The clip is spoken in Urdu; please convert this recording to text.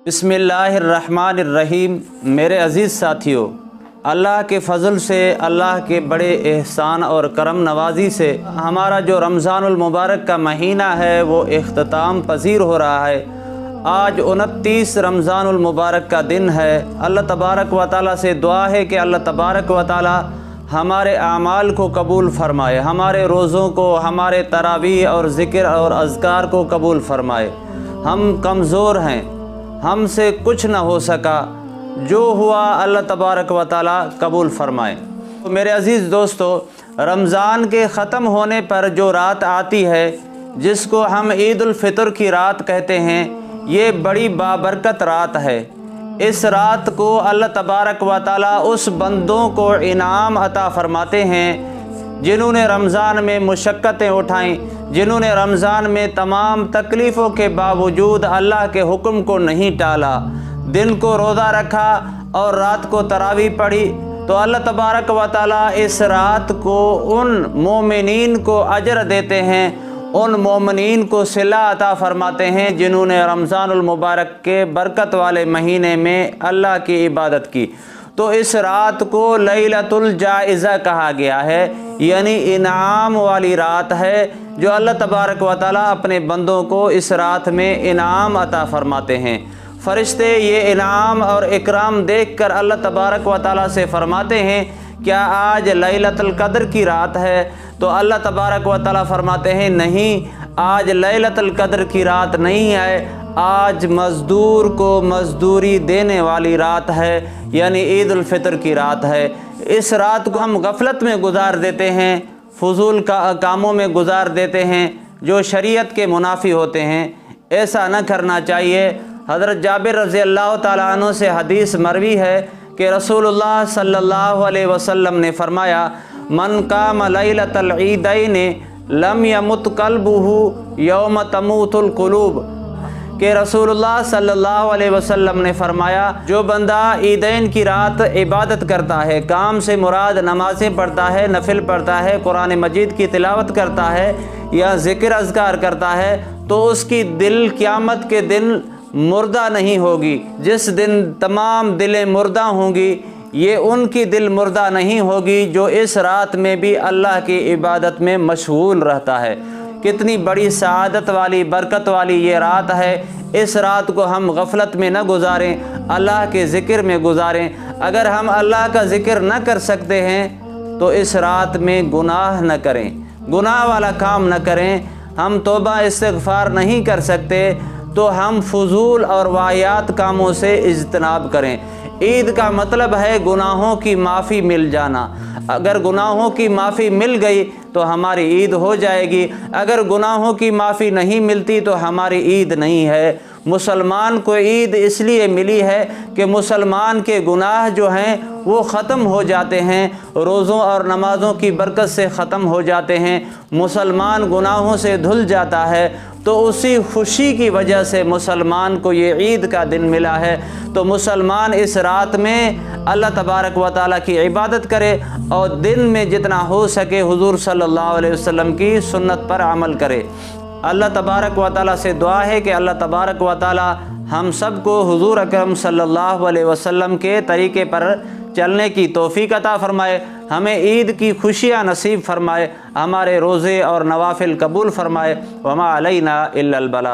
بسم اللہ الرحمن الرحیم۔ میرے عزیز ساتھیوں، اللہ کے فضل سے، اللہ کے بڑے احسان اور کرم نوازی سے ہمارا جو رمضان المبارک کا مہینہ ہے وہ اختتام پذیر ہو رہا ہے۔ آج 29 رمضان المبارک کا دن ہے۔ اللہ تبارک و تعالیٰ سے دعا ہے کہ اللہ تبارک و تعالیٰ ہمارے اعمال کو قبول فرمائے، ہمارے روزوں کو، ہمارے تراویح اور ذکر اور اذکار کو قبول فرمائے۔ ہم کمزور ہیں، ہم سے کچھ نہ ہو سکا، جو ہوا اللہ تبارک و تعالیٰ قبول فرمائے۔ میرے عزیز دوستو، رمضان کے ختم ہونے پر جو رات آتی ہے جس کو ہم عید الفطر کی رات کہتے ہیں، یہ بڑی بابرکت رات ہے۔ اس رات کو اللہ تبارک و تعالیٰ اس بندوں کو انعام عطا فرماتے ہیں جنہوں نے رمضان میں مشقتیں اٹھائیں، جنہوں نے رمضان میں تمام تکلیفوں کے باوجود اللہ کے حکم کو نہیں ٹالا، دن کو روزہ رکھا اور رات کو تراویح پڑھی، تو اللہ تبارک و تعالیٰ اس رات کو ان مومنین کو اجر دیتے ہیں، ان مومنین کو صلہ عطا فرماتے ہیں جنہوں نے رمضان المبارک کے برکت والے مہینے میں اللہ کی عبادت کی۔ تو اس رات کو لیلۃ الجائزہ کہا گیا ہے، یعنی انعام والی رات ہے، جو اللہ تبارک و تعالیٰ اپنے بندوں کو اس رات میں انعام عطا فرماتے ہیں۔ فرشتے یہ انعام اور اکرام دیکھ کر اللہ تبارک و تعالیٰ سے فرماتے ہیں، کیا آج لیلۃ القدر کی رات ہے؟ تو اللہ تبارک و تعالیٰ فرماتے ہیں، نہیں، آج لیلۃ القدر کی رات نہیں ہے، آج مزدور کو مزدوری دینے والی رات ہے، یعنی عید الفطر کی رات ہے۔ اس رات کو ہم غفلت میں گزار دیتے ہیں، فضول کاموں میں گزار دیتے ہیں جو شریعت کے منافی ہوتے ہیں۔ ایسا نہ کرنا چاہیے۔ حضرت جابر رضی اللہ تعالیٰ عنہ سے حدیث مروی ہے کہ رسول اللہ صلی اللہ علیہ وسلم نے فرمایا، من قام لیلۃ العیدین لم یمت قلبہ یوم تموت القلوب، کہ رسول اللہ صلی اللہ علیہ وسلم نے فرمایا، جو بندہ عیدین کی رات عبادت کرتا ہے، کام سے مراد نمازیں پڑھتا ہے، نفل پڑھتا ہے، قرآن مجید کی تلاوت کرتا ہے یا ذکر اذکار کرتا ہے، تو اس کی دل قیامت کے دن مردہ نہیں ہوگی۔ جس دن تمام دلیں مردہ ہوں گی، یہ ان کی دل مردہ نہیں ہوگی جو اس رات میں بھی اللہ کی عبادت میں مشغول رہتا ہے۔ کتنی بڑی سعادت والی، برکت والی یہ رات ہے۔ اس رات کو ہم غفلت میں نہ گزاریں، اللہ کے ذکر میں گزاریں۔ اگر ہم اللہ کا ذکر نہ کر سکتے ہیں تو اس رات میں گناہ نہ کریں، گناہ والا کام نہ کریں۔ ہم توبہ استغفار نہیں کر سکتے تو ہم فضول اور واہیات کاموں سے اجتناب کریں۔ عید کا مطلب ہے گناہوں کی معافی مل جانا۔ اگر گناہوں کی معافی مل گئی تو ہماری عید ہو جائے گی، اگر گناہوں کی معافی نہیں ملتی تو ہماری عید نہیں ہے۔ مسلمان کو عید اس لیے ملی ہے کہ مسلمان کے گناہ جو ہیں وہ ختم ہو جاتے ہیں، روزوں اور نمازوں کی برکت سے ختم ہو جاتے ہیں، مسلمان گناہوں سے دھل جاتا ہے۔ تو اسی خوشی کی وجہ سے مسلمان کو یہ عید کا دن ملا ہے۔ تو مسلمان اس رات میں اللہ تبارک و تعالیٰ کی عبادت کرے اور دن میں جتنا ہو سکے حضور صلی اللہ علیہ وسلم کی سنت پر عمل کرے۔ اللہ تبارک و تعالیٰ سے دعا ہے کہ اللہ تبارک و تعالیٰ ہم سب کو حضور اکرم صلی اللہ علیہ وسلم کے طریقے پر چلنے کی توفیق عطا فرمائے، ہمیں عید کی خوشیاں نصیب فرمائے، ہمارے روزے اور نوافل قبول فرمائے۔ وما علینا الا البلاغ۔